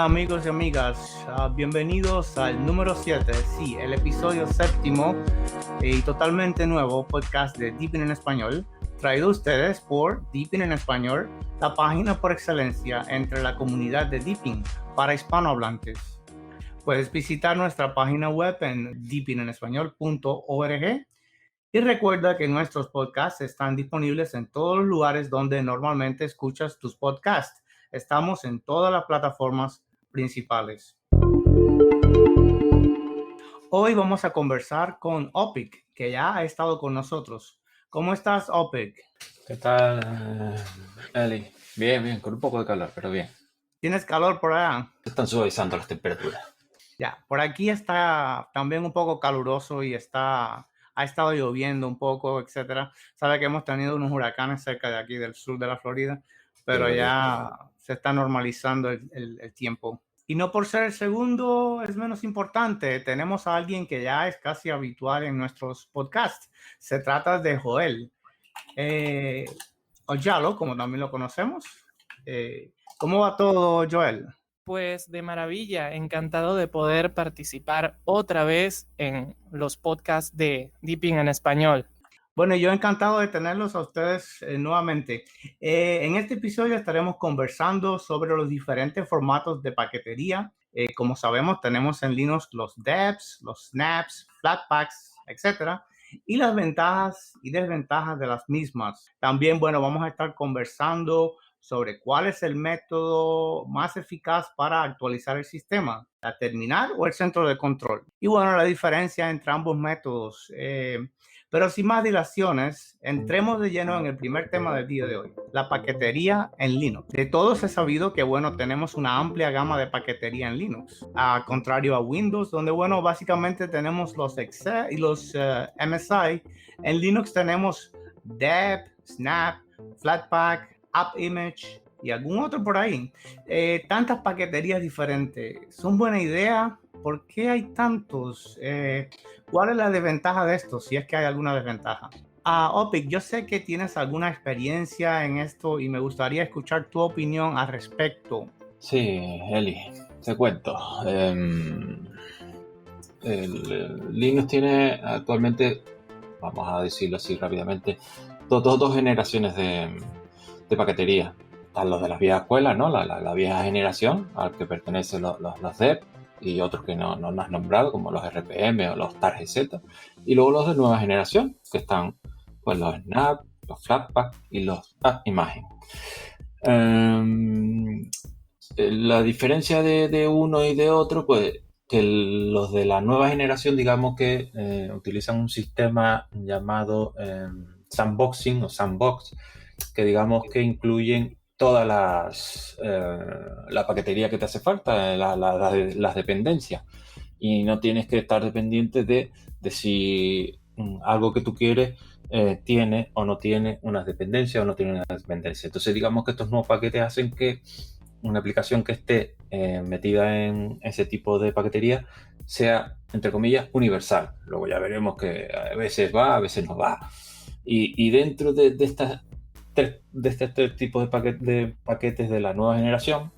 amigos y amigas, bienvenidos al número 7, sí, el episodio séptimo y totalmente nuevo podcast de Deepin en Español, traído a ustedes por Deepin en Español, la página por excelencia entre la comunidad de Deepin para hispanohablantes. Puedes visitar nuestra página web en deepinenespañol.org y recuerda que nuestros podcasts están disponibles en todos los lugares donde normalmente escuchas tus podcasts. Estamos en todas las plataformas principales. Hoy vamos a conversar con Opic, que ya ha estado con nosotros. ¿Cómo estás, Opic? ¿Qué tal, Eli? Bien, con un poco de calor, pero bien. ¿Tienes calor por allá? Se están suavizando las temperaturas. Ya, por aquí está también un poco caluroso y ha estado lloviendo un poco, etcétera. Sabe que hemos tenido unos huracanes cerca de aquí, del sur de la Florida, pero ya se está normalizando el tiempo. Y no por ser el segundo es menos importante, tenemos a alguien que ya es casi habitual en nuestros podcasts. Se trata de Joel Oyalo, como también lo conocemos. ¿Cómo va todo, Joel? Pues de maravilla, encantado de poder participar otra vez en los podcasts de Deepin en Español. Bueno, yo encantado de tenerlos a ustedes nuevamente. En este episodio estaremos conversando sobre los diferentes formatos de paquetería. Como sabemos, tenemos en Linux los DEPs, los snaps, flatpaks, etcétera, y las ventajas y desventajas de las mismas. También, bueno, vamos a estar conversando sobre cuál es el método más eficaz para actualizar el sistema, la terminal o el centro de control. Y bueno, la diferencia entre ambos métodos. Pero sin más dilaciones, entremos de lleno en el primer tema del día de hoy, la paquetería en Linux. De todos es sabido que, bueno, tenemos una amplia gama de paquetería en Linux, a contrario a Windows, donde, bueno, básicamente tenemos los Excel y los MSI. En Linux tenemos Deb, Snap, Flatpak, AppImage y algún otro por ahí. Tantas paqueterías diferentes. ¿Son buena idea? ¿Por qué hay tantos? ¿Cuál es la desventaja de esto? Si es que hay alguna desventaja. Opic, yo sé que tienes alguna experiencia en esto y me gustaría escuchar tu opinión al respecto. Sí, Eli, te cuento. Linux tiene actualmente, vamos a decirlo así rápidamente, dos generaciones de paquetería. Están los de las viejas escuelas, ¿no? La vieja generación al que pertenecen los DEP y otros que no has nombrado, como los RPM o los TARGZ, y luego los de nueva generación, que están pues los Snap, los Flatpak y los AppImage. La diferencia de uno y de otro, pues que los de la nueva generación, digamos que utilizan un sistema llamado sandboxing o sandbox, que digamos que incluyen todas la paquetería que te hace falta, las dependencias, y no tienes que estar dependiente de si algo que tú quieres tiene o no tiene unas dependencias o no tiene unas dependencias. Entonces digamos que estos nuevos paquetes hacen que una aplicación que esté metida en ese tipo de paquetería sea, entre comillas, universal. Luego ya veremos que a veces va, a veces no va. Y dentro de este tres tipos de paquetes de la nueva generación,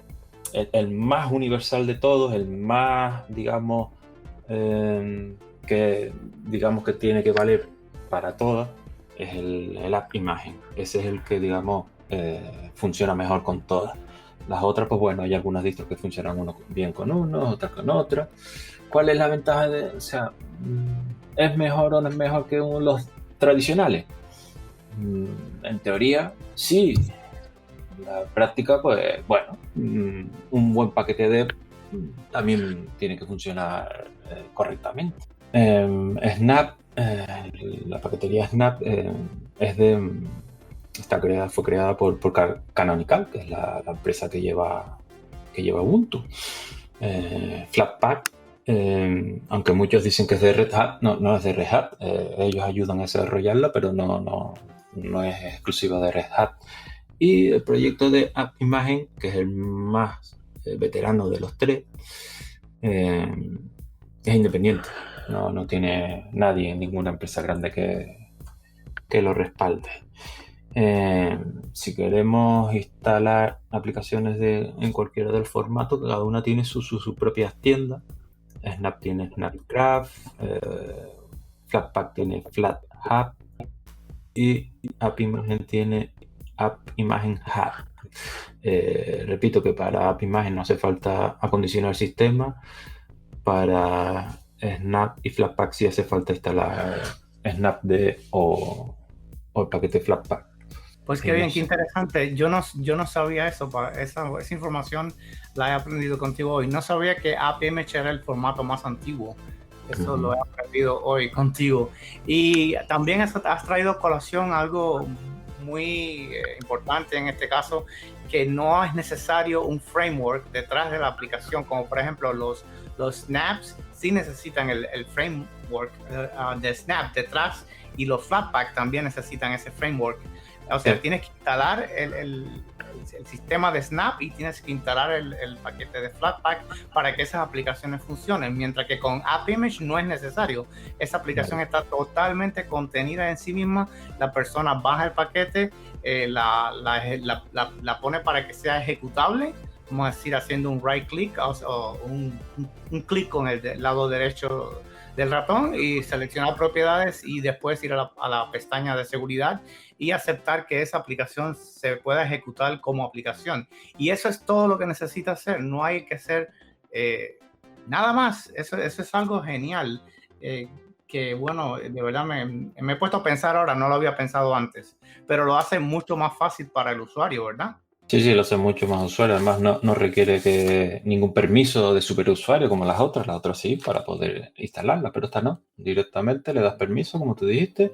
el más universal de todos, el más, digamos, que tiene que valer para todas, es el AppImage. Ese es el que, digamos, funciona mejor con todas. Las otras, pues bueno, hay algunas distros que funcionan bien con unos, otras con otros. ¿Cuál es la ventaja o sea, es mejor o no es mejor que los tradicionales? En teoría, sí. En la práctica, pues bueno, un buen paquete de también tiene que funcionar correctamente. Snap, la paquetería Snap fue creada por Canonical, que es la empresa que lleva Ubuntu. Flatpak, aunque muchos dicen que es de Red Hat, no es de Red Hat. Ellos ayudan a desarrollarla, pero no es exclusiva de Red Hat. Y el proyecto de AppImage, que es el más veterano de los tres, es independiente. No tiene nadie, ninguna empresa grande que lo respalde. Si queremos instalar aplicaciones en cualquiera del formato, cada una tiene sus propias tiendas. Snap tiene Snapcraft, Flatpak tiene FlatHub y AppImagen tiene AppImagen Hub. Repito que para AppImagen no hace falta acondicionar el sistema. Para Snap y Flatpak sí hace falta instalar Snapd o el paquete Flatpak. Pues qué bien, qué interesante. Yo no sabía eso. Esa información la he aprendido contigo hoy. No sabía que AppImage era el formato más antiguo. Eso lo he aprendido hoy contigo. Y también has traído a colación algo muy importante en este caso, que no es necesario un framework detrás de la aplicación, como por ejemplo los snaps sí necesitan el framework de Snap detrás, y los Flatpak también necesitan ese framework. O sea, tienes que instalar el sistema de Snap y tienes que instalar el paquete de Flatpak para que esas aplicaciones funcionen, mientras que con AppImage no es necesario. Esa aplicación está totalmente contenida en sí misma. La persona baja el paquete, la pone para que sea ejecutable, vamos a decir, haciendo un right click o un clic con el lado derecho del ratón y seleccionar propiedades y después ir a la pestaña de seguridad y aceptar que esa aplicación se pueda ejecutar como aplicación. Y eso es todo lo que necesita hacer. No hay que hacer nada más. Eso es algo genial. Que bueno, de verdad me he puesto a pensar ahora, no lo había pensado antes, pero lo hace mucho más fácil para el usuario, ¿verdad? Sí, lo hace mucho más usuario. Además, no requiere ningún permiso de superusuario como las otras sí, para poder instalarla, pero esta no. Directamente le das permiso, como tú dijiste,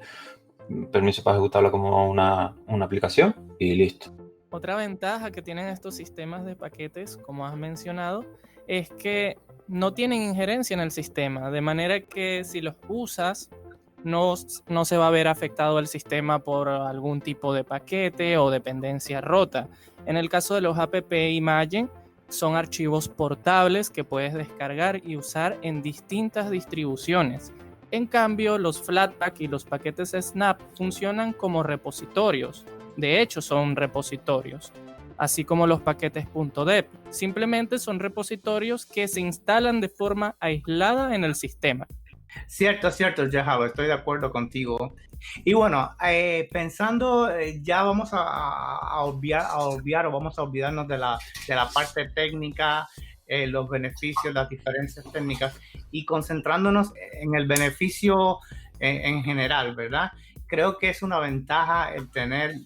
permiso para ejecutarla como una aplicación y listo. Otra ventaja que tienen estos sistemas de paquetes, como has mencionado, es que no tienen injerencia en el sistema, de manera que si los usas, no se va a ver afectado el sistema por algún tipo de paquete o dependencia rota. En el caso de los AppImagen, son archivos portables que puedes descargar y usar en distintas distribuciones. En cambio, los Flatpak y los paquetes Snap funcionan como repositorios. De hecho, son repositorios, así como los paquetes .deb. Simplemente son repositorios que se instalan de forma aislada en el sistema. Cierto, Jehava, estoy de acuerdo contigo. Y bueno, pensando, ya vamos a obviar o vamos a olvidarnos de la parte técnica, los beneficios, las diferencias técnicas, y concentrándonos en el beneficio en general, ¿verdad? Creo que es una ventaja el tener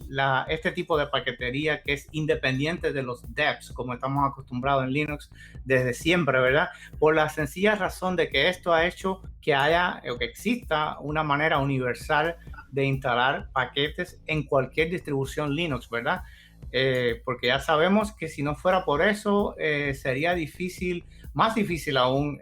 este tipo de paquetería que es independiente de los debs, como estamos acostumbrados en Linux desde siempre, ¿verdad? Por la sencilla razón de que esto ha hecho que haya o que exista una manera universal de instalar paquetes en cualquier distribución Linux, ¿verdad? Porque ya sabemos que si no fuera por eso, sería más difícil aún,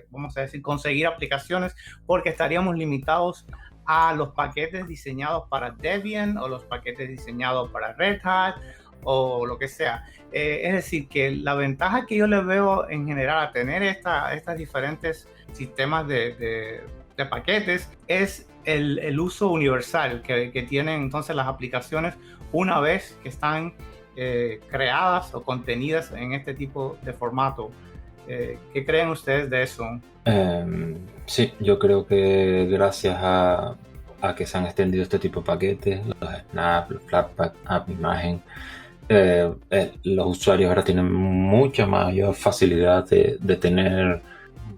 vamos a decir, conseguir aplicaciones, porque estaríamos limitados a los paquetes diseñados para Debian o los paquetes diseñados para Red Hat o lo que sea. Es decir, que la ventaja que yo le veo en general a tener estas diferentes sistemas de paquetes es el uso universal que tienen entonces las aplicaciones una vez que están creadas o contenidas en este tipo de formato. ¿Qué creen ustedes de eso? Sí, yo creo que gracias a que se han extendido este tipo de paquetes, los Snap, los Flatpak, AppImagen, los usuarios ahora tienen mucha mayor facilidad de tener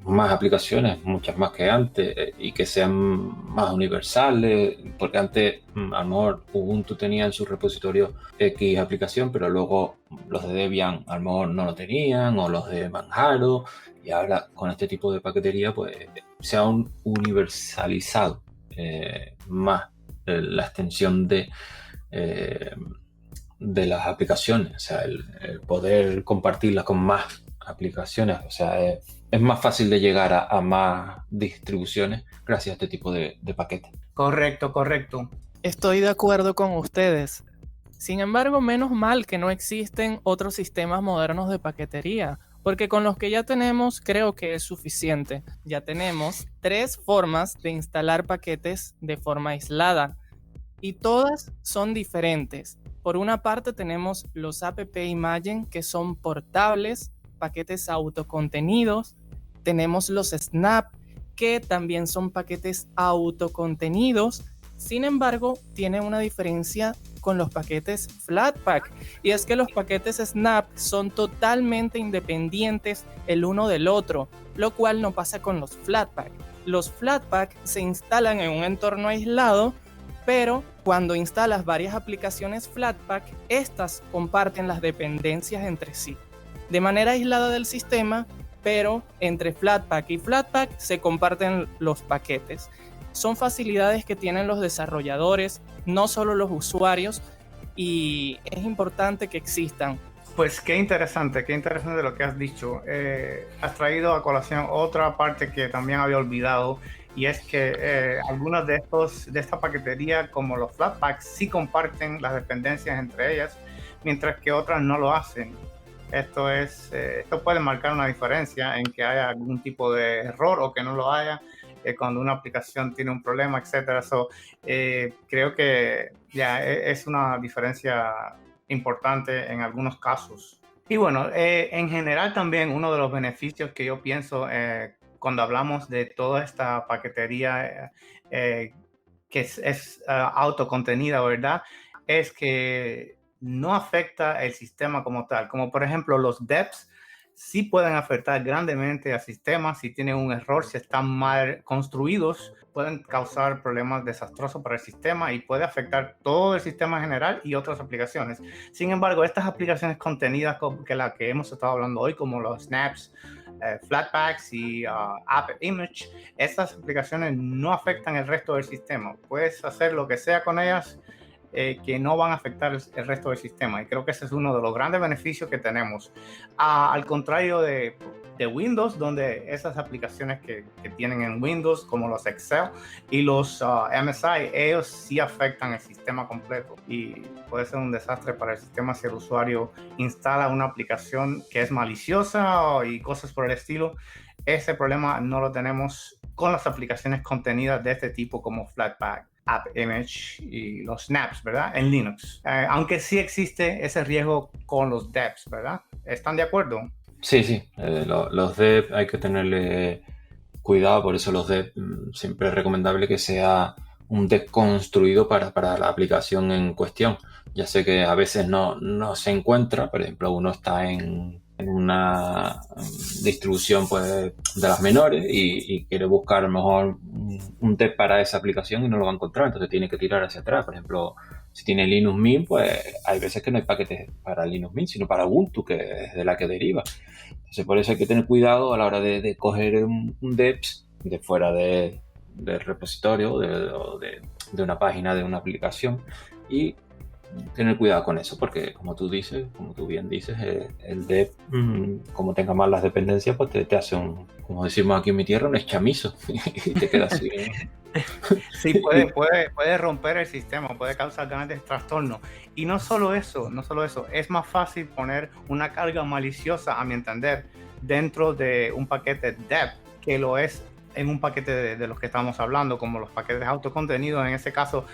más aplicaciones, muchas más que antes, y que sean más universales, porque antes a lo mejor Ubuntu tenía en su repositorio X aplicación, pero luego los de Debian a lo mejor no lo tenían, o los de Manjaro, y ahora con este tipo de paquetería pues se ha universalizado más la extensión de las aplicaciones, o sea, el poder compartirlas con más aplicaciones, o sea, es más fácil de llegar a más distribuciones gracias a este tipo de paquetes. Correcto. Estoy de acuerdo con ustedes. Sin embargo, menos mal que no existen otros sistemas modernos de paquetería, porque con los que ya tenemos creo que es suficiente. Ya tenemos 3 formas de instalar paquetes de forma aislada. y todas son diferentes. Por una parte tenemos los app Imagen, que son portables, paquetes autocontenidos. Tenemos los Snap, que también son paquetes autocontenidos. Sin embargo, tiene una diferencia con los paquetes Flatpak, y es que los paquetes Snap son totalmente independientes el uno del otro, lo cual no pasa con los Flatpak. Los Flatpak se instalan en un entorno aislado, pero cuando instalas varias aplicaciones Flatpak, estas comparten las dependencias entre sí, de manera aislada del sistema, pero entre Flatpak y Flatpak se comparten los paquetes. Son facilidades que tienen los desarrolladores, no solo los usuarios, y es importante que existan. Pues qué interesante lo que has dicho. Has traído a colación otra parte que también había olvidado, y es que algunas de esta paquetería, como los Flatpaks, sí comparten las dependencias entre ellas, mientras que otras no lo hacen. Esto puede marcar una diferencia en que haya algún tipo de error o que no lo haya cuando una aplicación tiene un problema, etcétera. Creo que ya es una diferencia importante en algunos casos. Y bueno, en general también uno de los beneficios que yo pienso cuando hablamos de toda esta paquetería que es autocontenida, ¿verdad? Es que no afecta el sistema como tal. Como por ejemplo los deps sí pueden afectar grandemente al sistema si tienen un error, si están mal construidos, pueden causar problemas desastrosos para el sistema y puede afectar todo el sistema en general y otras aplicaciones. Sin embargo, estas aplicaciones contenidas que la que hemos estado hablando hoy, como los Snaps, Flatpaks y App Image, estas aplicaciones no afectan el resto del sistema. Puedes hacer lo que sea con ellas, que no van a afectar el resto del sistema, y creo que ese es uno de los grandes beneficios que tenemos, al contrario de Windows, donde esas aplicaciones que tienen en Windows, como los Excel y los MSI, ellos sí afectan el sistema completo y puede ser un desastre para el sistema si el usuario instala una aplicación que es maliciosa y cosas por el estilo. Ese problema no lo tenemos con las aplicaciones contenidas de este tipo como Flatpak, App Image y los Snaps, ¿verdad? En Linux. Aunque sí existe ese riesgo con los deps, ¿verdad? ¿Están de acuerdo? Sí. Los dep hay que tenerle cuidado, por eso los dep siempre es recomendable que sea un dep construido para la aplicación en cuestión. Ya sé que a veces no se encuentra, por ejemplo, uno está en una distribución pues de las menores y quiere buscar a lo mejor un dep para esa aplicación y no lo va a encontrar, entonces tiene que tirar hacia atrás. Por ejemplo, si tiene Linux Mint, pues hay veces que no hay paquetes para Linux Mint, sino para Ubuntu, que es de la que deriva. Entonces por eso hay que tener cuidado a la hora de coger un deps de fuera del repositorio de una página, de una aplicación, y tener cuidado con eso, porque como tú bien dices, el dep, como tenga mal las dependencias, pues te hace como decimos aquí en mi tierra, un eschamizo y te quedas así. Sí, puede romper el sistema, puede causar grandes trastornos. Y no solo eso, es más fácil poner una carga maliciosa, a mi entender, dentro de un paquete dep que lo es en un paquete de los que estamos hablando, como los paquetes autocontenidos. En ese caso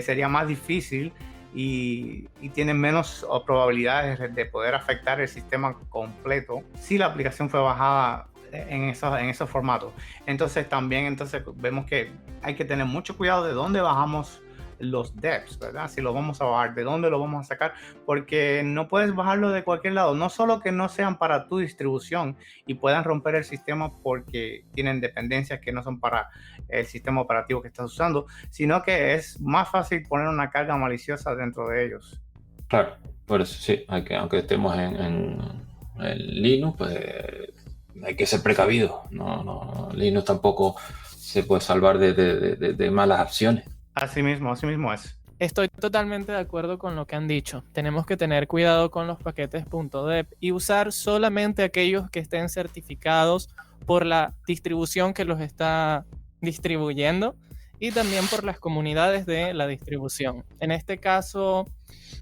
sería más difícil y tienen menos probabilidades de poder afectar el sistema completo si la aplicación fue bajada en esos formatos. Entonces vemos que hay que tener mucho cuidado de dónde bajamos los deps, ¿verdad? Si lo vamos a bajar, de dónde lo vamos a sacar, porque no puedes bajarlo de cualquier lado. No solo que no sean para tu distribución y puedan romper el sistema porque tienen dependencias que no son para el sistema operativo que estás usando, sino que es más fácil poner una carga maliciosa dentro de ellos. Claro, por eso sí, aunque estemos en Linux, pues hay que ser precavido. Linux tampoco se puede salvar de malas acciones. Así mismo es. Estoy totalmente de acuerdo con lo que han dicho. Tenemos que tener cuidado con los paquetes .dep y usar solamente aquellos que estén certificados por la distribución que los está distribuyendo y también por las comunidades de la distribución. En este caso,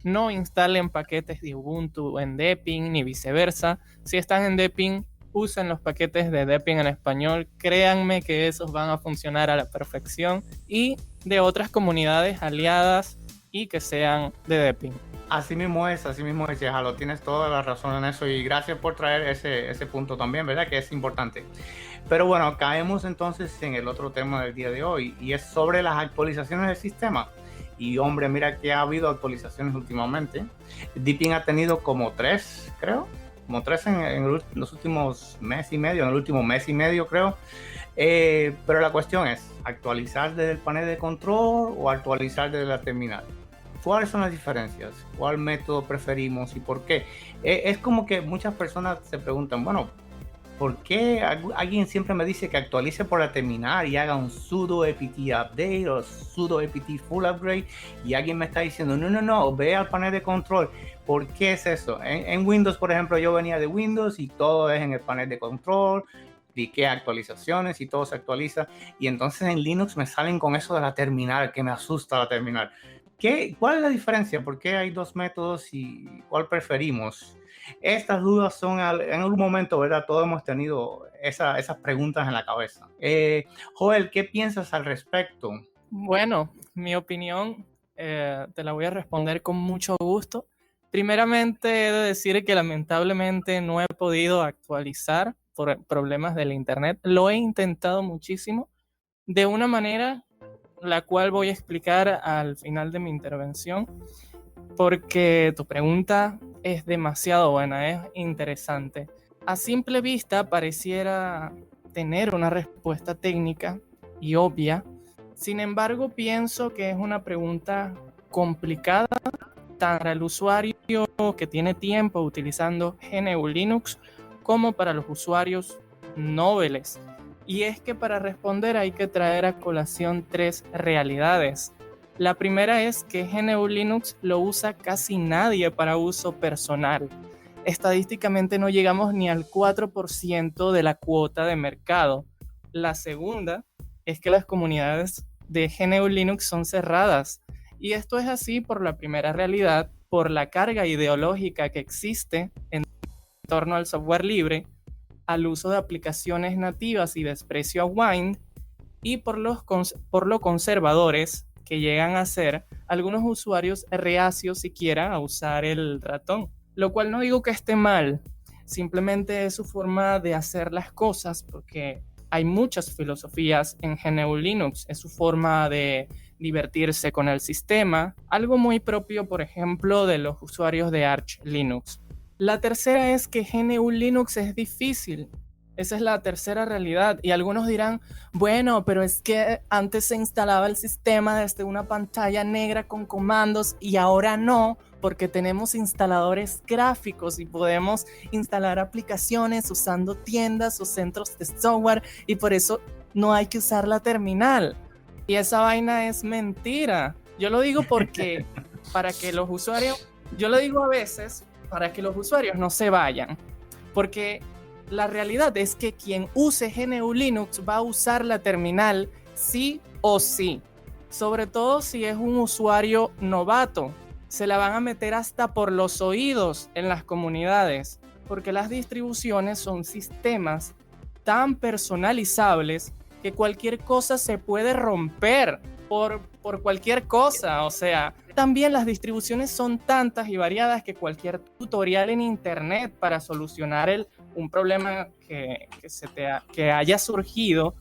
no instalen paquetes de Ubuntu en Deepin ni viceversa. Si están en Deepin, usen los paquetes de Debian en español, créanme que esos van a funcionar a la perfección, y de otras comunidades aliadas y que sean de Debian. Así mismo es, Jalo, tienes toda la razón en eso y gracias por traer ese punto también, ¿verdad? Que es importante. Pero bueno, caemos entonces en el otro tema del día de hoy y es sobre las actualizaciones del sistema. Y hombre, mira que ha habido actualizaciones últimamente. Debian ha tenido como 3, creo, en los últimos mes y medio, en el último mes y medio creo. Pero la cuestión es, ¿actualizar desde el panel de control o actualizar desde la terminal? ¿Cuáles son las diferencias? ¿Cuál método preferimos y por qué? Es como que muchas personas se preguntan, bueno, ¿por qué alguien siempre me dice que actualice por la terminal y haga un sudo apt update o sudo apt full upgrade? Y alguien me está diciendo, no, ve al panel de control. ¿Por qué es eso? En Windows, por ejemplo, yo venía de Windows y todo es en el panel de control. Cliqué actualizaciones y todo se actualiza. Y entonces en Linux me salen con eso de la terminal, que me asusta la terminal. ¿Cuál es la diferencia? ¿Por qué hay dos métodos y cuál preferimos? Estas dudas son en algún momento, ¿verdad? Todos hemos tenido esas preguntas en la cabeza. Joel, ¿qué piensas al respecto? Bueno, mi opinión te la voy a responder con mucho gusto. Primeramente, he de decir que lamentablemente no he podido actualizar por problemas del internet. Lo he intentado muchísimo de una manera la cual voy a explicar al final de mi intervención, porque tu pregunta es demasiado buena, es interesante. A simple vista pareciera tener una respuesta técnica y obvia, sin embargo pienso que es una pregunta complicada tanto para el usuario que tiene tiempo utilizando GNU Linux como para los usuarios noveles. Y es que para responder hay que traer a colación 3 realidades. La primera es que GNU Linux lo usa casi nadie para uso personal. Estadísticamente no llegamos ni al 4% de la cuota de mercado. La segunda es que las comunidades de GNU Linux son cerradas. Y esto es así por la primera realidad, por la carga ideológica que existe en torno al software libre, al uso de aplicaciones nativas y desprecio a Wine, y por lo conservadores que llegan a ser algunos usuarios reacios siquiera a usar el ratón. Lo cual no digo que esté mal, simplemente es su forma de hacer las cosas, porque hay muchas filosofías en GNU Linux, es su forma de divertirse con el sistema, algo muy propio, por ejemplo, de los usuarios de Arch Linux. La tercera es que GNU Linux es difícil. Esa es la tercera realidad. Y algunos dirán, bueno, pero es que antes se instalaba el sistema desde una pantalla negra con comandos y ahora no, porque tenemos instaladores gráficos y podemos instalar aplicaciones usando tiendas o centros de software y por eso no hay que usar la terminal. Y esa vaina es mentira. Yo lo digo porque para que los usuarios, yo lo digo a veces, para que los usuarios no se vayan, porque la realidad es que quien use GNU Linux va a usar la terminal sí o sí, sobre todo si es un usuario novato. Se la van a meter hasta por los oídos en las comunidades, porque las distribuciones son sistemas tan personalizables que cualquier cosa se puede romper por cualquier cosa. O sea, también las distribuciones son tantas y variadas que cualquier tutorial en internet para solucionar un problema que haya surgido,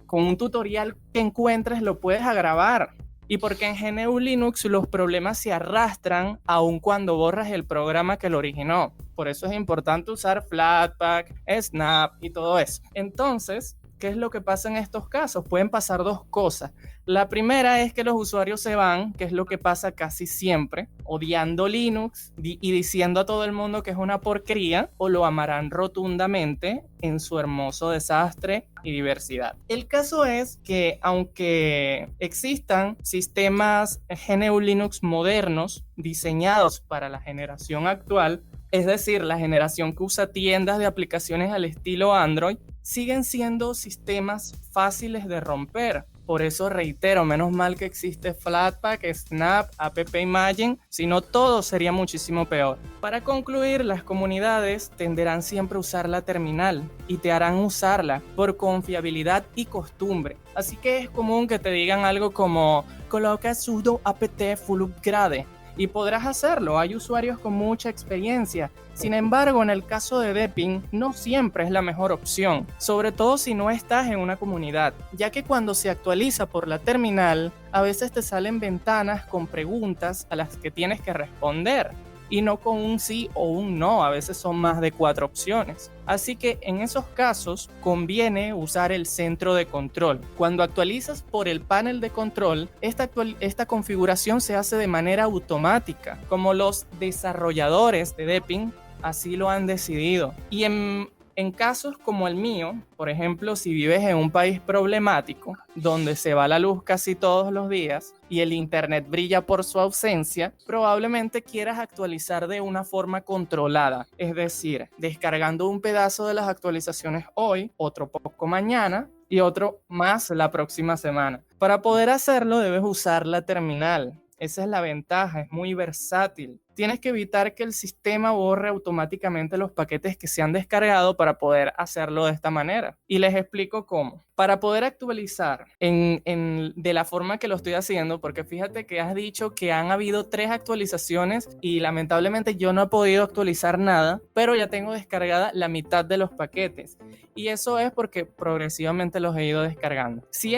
con un tutorial que encuentres lo puedes agravar. Y porque en GNU Linux los problemas se arrastran aun cuando borras el programa que lo originó. Por eso es importante usar Flatpak, Snap y todo eso. Entonces, ¿qué es lo que pasa en estos casos? Pueden pasar dos cosas. La primera es que los usuarios se van, que es lo que pasa casi siempre, odiando Linux y diciendo a todo el mundo que es una porquería, o lo amarán rotundamente en su hermoso desastre y diversidad. El caso es que aunque existan sistemas GNU Linux modernos diseñados para la generación actual, es decir, la generación que usa tiendas de aplicaciones al estilo Android, siguen siendo sistemas fáciles de romper. Por eso reitero, menos mal que existe Flatpak, Snap, App Imagine, si no todo sería muchísimo peor. Para concluir, las comunidades tenderán siempre a usar la terminal y te harán usarla por confiabilidad y costumbre. Así que es común que te digan algo como coloca sudo apt full upgrade y podrás hacerlo. Hay usuarios con mucha experiencia. Sin embargo, en el caso de Deepin, no siempre es la mejor opción, sobre todo si no estás en una comunidad, ya que cuando se actualiza por la terminal, a veces te salen ventanas con preguntas a las que tienes que responder, y no con un sí o un no, a veces son más de 4 opciones. Así que en esos casos conviene usar el centro de control. Cuando actualizas por el panel de control, esta configuración se hace de manera automática, como los desarrolladores de Deepin así lo han decidido. Y en casos como el mío, por ejemplo, si vives en un país problemático, donde se va la luz casi todos los días y el internet brilla por su ausencia, probablemente quieras actualizar de una forma controlada, es decir, descargando un pedazo de las actualizaciones hoy, otro poco mañana y otro más la próxima semana. Para poder hacerlo debes usar la terminal. Esa es la ventaja, es muy versátil. Tienes que evitar que el sistema borre automáticamente los paquetes que se han descargado para poder hacerlo de esta manera. Y les explico cómo. Para poder actualizar de la forma que lo estoy haciendo, porque fíjate que has dicho que han habido 3 actualizaciones y lamentablemente yo no he podido actualizar nada, pero ya tengo descargada la mitad de los paquetes. Y eso es porque progresivamente los he ido descargando. Si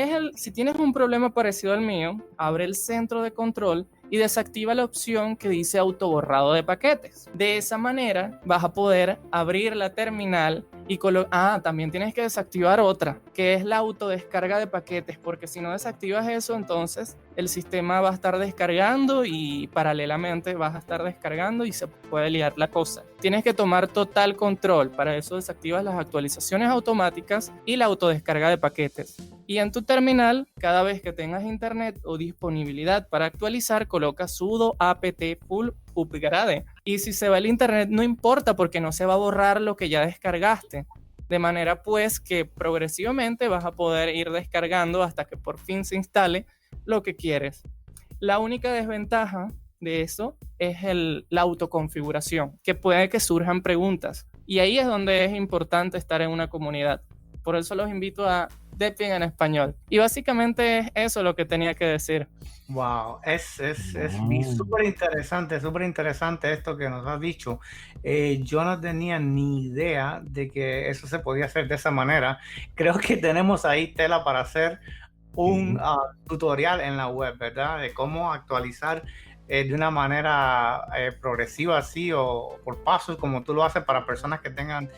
tienes un problema parecido al mío, abre el centro de control y desactiva la opción que dice autoborrado de paquetes. De esa manera vas a poder abrir la terminal y también tienes que desactivar otra, que es la autodescarga de paquetes, porque si no desactivas eso, entonces el sistema va a estar descargando y paralelamente vas a estar descargando y se puede liar la cosa. Tienes que tomar total control, para eso desactivas las actualizaciones automáticas y la autodescarga de paquetes. Y en tu terminal, cada vez que tengas internet o disponibilidad para actualizar, coloca sudo apt full upgrade. Y si se va el internet, no importa porque no se va a borrar lo que ya descargaste. De manera pues que progresivamente vas a poder ir descargando hasta que por fin se instale lo que quieres. La única desventaja de eso es la autoconfiguración, que puede que surjan preguntas. Y ahí es donde es importante estar en una comunidad. Por eso los invito a Deepin en español. Y básicamente es eso lo que tenía que decir. Wow, es súper interesante esto que nos has dicho. Yo no tenía ni idea de que eso se podía hacer de esa manera. Creo que tenemos ahí tela para hacer un tutorial en la web, ¿verdad? De cómo actualizar de una manera progresiva así o por pasos como tú lo haces para personas que tengan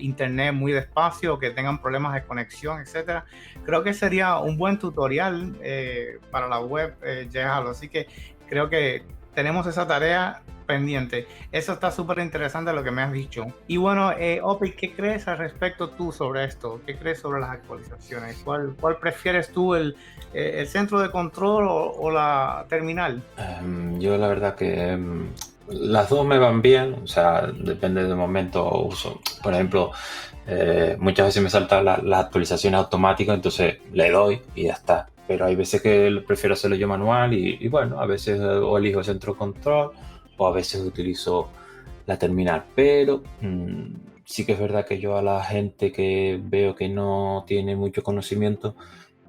internet muy despacio o que tengan problemas de conexión, etcétera. Creo que sería un buen tutorial para la web, Jehalo. Así que creo que tenemos esa tarea pendiente. Eso está súper interesante lo que me has dicho. Y bueno, Opi, ¿qué crees al respecto tú sobre esto? ¿Qué crees sobre las actualizaciones? ¿Cuál prefieres tú, el centro de control o la terminal? Yo la verdad que las dos me van bien, o sea, depende del momento uso. Por ejemplo, muchas veces me saltan las actualizaciones automáticas, entonces le doy y ya está. Pero hay veces que prefiero hacerlo yo manual y bueno, a veces o elijo el centro de control o a veces utilizo la terminal. Pero sí que es verdad que yo a la gente que veo que no tiene mucho conocimiento,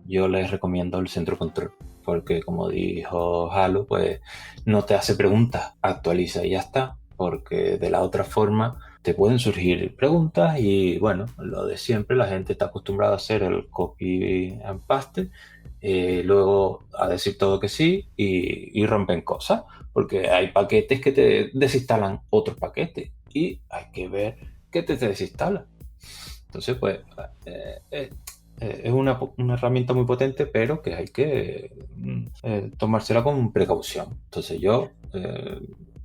yo les recomiendo el centro de control. Porque como dijo Halo, pues no te hace preguntas, actualiza y ya está. Porque de la otra forma te pueden surgir preguntas y bueno, lo de siempre, la gente está acostumbrada a hacer el copy and paste, luego a decir todo que sí y rompen cosas. Porque hay paquetes que te desinstalan otros paquetes y hay que ver qué te desinstala. Entonces, pues, es una herramienta muy potente, pero que hay que tomársela con precaución. Entonces, yo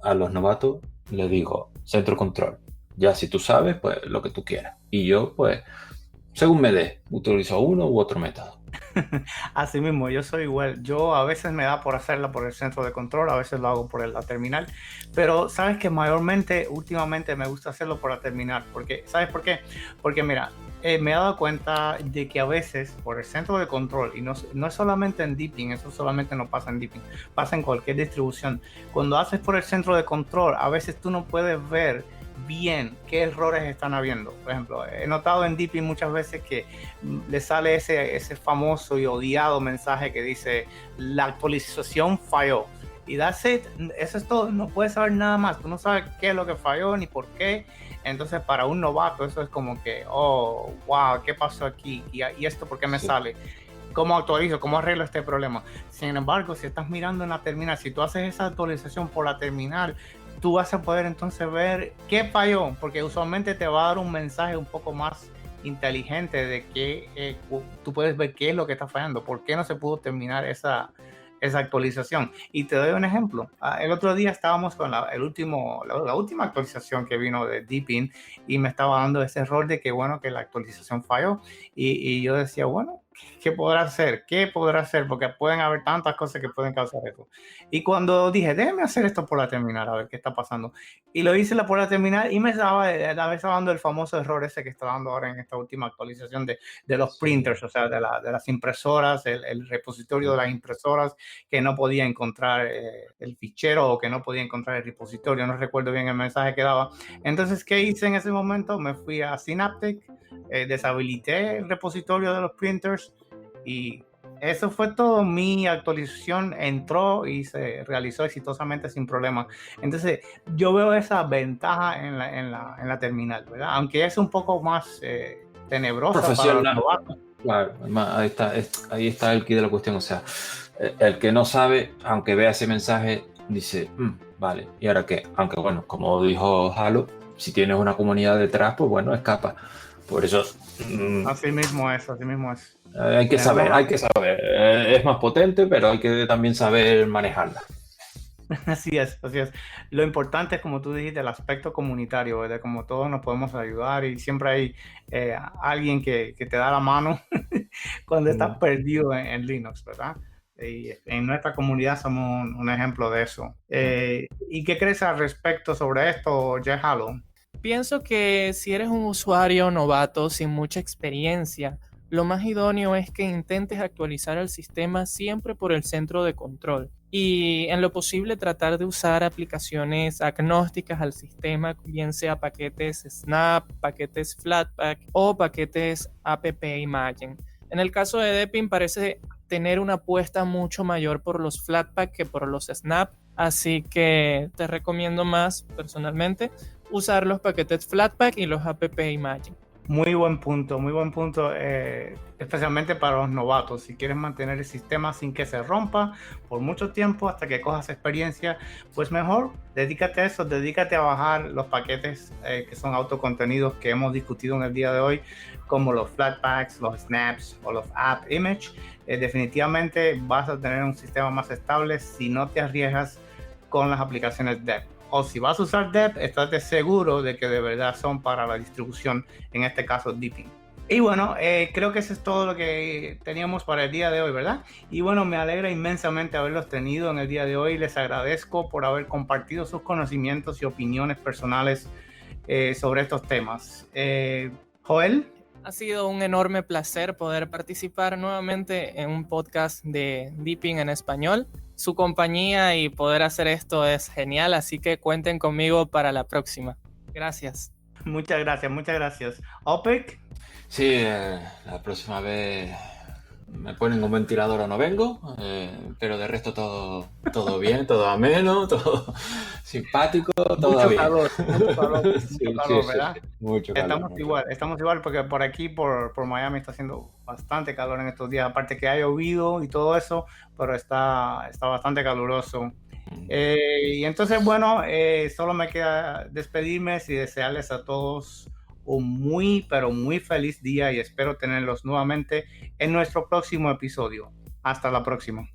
a los novatos les digo, centro control. Ya si tú sabes, pues lo que tú quieras. Y yo, pues, según me dé, utilizo uno u otro método. Así mismo, yo soy igual. Yo a veces me da por hacerla por el centro de control, a veces lo hago por la terminal, pero sabes que mayormente, últimamente me gusta hacerlo por la terminal, porque ¿sabes por qué? Porque mira, me he dado cuenta de que a veces por el centro de control, y no es solamente en Deepin, eso solamente no pasa en Deepin, pasa en cualquier distribución. Cuando haces por el centro de control, a veces tú no puedes ver bien qué errores están habiendo. Por ejemplo, he notado en Deepin muchas veces que le sale ese famoso y odiado mensaje que dice la actualización falló. Y that's it, eso es todo, no puedes saber nada más, tú no sabes qué es lo que falló ni por qué. Entonces para un novato eso es como que, oh, wow, ¿qué pasó aquí? ¿Y esto por qué me sale? ¿Cómo actualizo? ¿Cómo arreglo este problema? Sin embargo, si estás mirando en la terminal, si tú haces esa actualización por la terminal, tú vas a poder entonces ver qué falló, porque usualmente te va a dar un mensaje un poco más inteligente de que tú puedes ver qué es lo que está fallando, por qué no se pudo terminar esa actualización. Y te doy un ejemplo. El otro día estábamos con la última actualización que vino de Deepin y me estaba dando ese error de que, bueno, que la actualización falló y yo decía, bueno, ¿qué podrá hacer? ¿Qué podrá hacer? Porque pueden haber tantas cosas que pueden causar eso. Y cuando dije, déjeme hacer esto por la terminal, a ver qué está pasando. Y lo hice por la terminal y me estaba dando el famoso error ese que está dando ahora en esta última actualización de los printers, o sea, de las impresoras, el repositorio de las impresoras, que no podía encontrar el fichero o que no podía encontrar el repositorio. No recuerdo bien el mensaje que daba. Entonces, ¿qué hice en ese momento? Me fui a Synaptic, deshabilité el repositorio de los printers y eso fue todo. Mi actualización entró y se realizó exitosamente sin problema. Entonces yo veo esa ventaja en la terminal, ¿verdad? Aunque es un poco más tenebrosa para los novatos. Claro, ahí está el quid de la cuestión. O sea, el que no sabe, aunque vea ese mensaje, dice, vale, ¿y ahora qué? Aunque bueno, como dijo Halo, si tienes una comunidad detrás, pues bueno, escapa. Por eso... Así mismo es. Hay que saber. Es más potente, pero hay que también saber manejarla. Así es. Lo importante es, como tú dijiste, el aspecto comunitario, ¿verdad? Como todos nos podemos ayudar y siempre hay alguien que te da la mano cuando estás perdido en Linux, ¿verdad? Y en nuestra comunidad somos un ejemplo de eso. ¿Y qué crees al respecto sobre esto, Halo? Pienso que si eres un usuario novato sin mucha experiencia, lo más idóneo es que intentes actualizar el sistema siempre por el centro de control y en lo posible tratar de usar aplicaciones agnósticas al sistema, bien sea paquetes Snap, paquetes Flatpak o paquetes app-imagen. En el caso de Deepin parece tener una apuesta mucho mayor por los Flatpak que por los Snap, así que te recomiendo más personalmente usar los paquetes Flatpak y los app-imagen. Muy buen punto, especialmente para los novatos. Si quieres mantener el sistema sin que se rompa por mucho tiempo hasta que cojas experiencia, pues mejor dedícate a eso, dedícate a bajar los paquetes que son autocontenidos que hemos discutido en el día de hoy, como los Flatpaks, los Snaps o los App Image. Definitivamente vas a tener un sistema más estable si no te arriesgas con las aplicaciones Dev. O si vas a usar Dev, estate seguro de que de verdad son para la distribución, en este caso Deepin. Y bueno, creo que eso es todo lo que teníamos para el día de hoy, ¿verdad? Y bueno, me alegra inmensamente haberlos tenido en el día de hoy. Les agradezco por haber compartido sus conocimientos y opiniones personales sobre estos temas. Joel. Ha sido un enorme placer poder participar nuevamente en un podcast de Deepin en español. Su compañía y poder hacer esto es genial, así que cuenten conmigo para la próxima. Gracias. Muchas gracias. OPEC. Sí, la próxima vez me ponen un ventilador o no vengo, pero de resto todo bien, todo ameno, todo simpático, todo bien. Mucho calor, ¿verdad? Mucho calor. Estamos igual porque por aquí, por Miami, está haciendo bastante calor en estos días, aparte que ha llovido y todo eso, pero está bastante caluroso. Y entonces, bueno, solo me queda despedirme y desearles a todos un muy, pero muy feliz día y espero tenerlos nuevamente en nuestro próximo episodio. Hasta la próxima.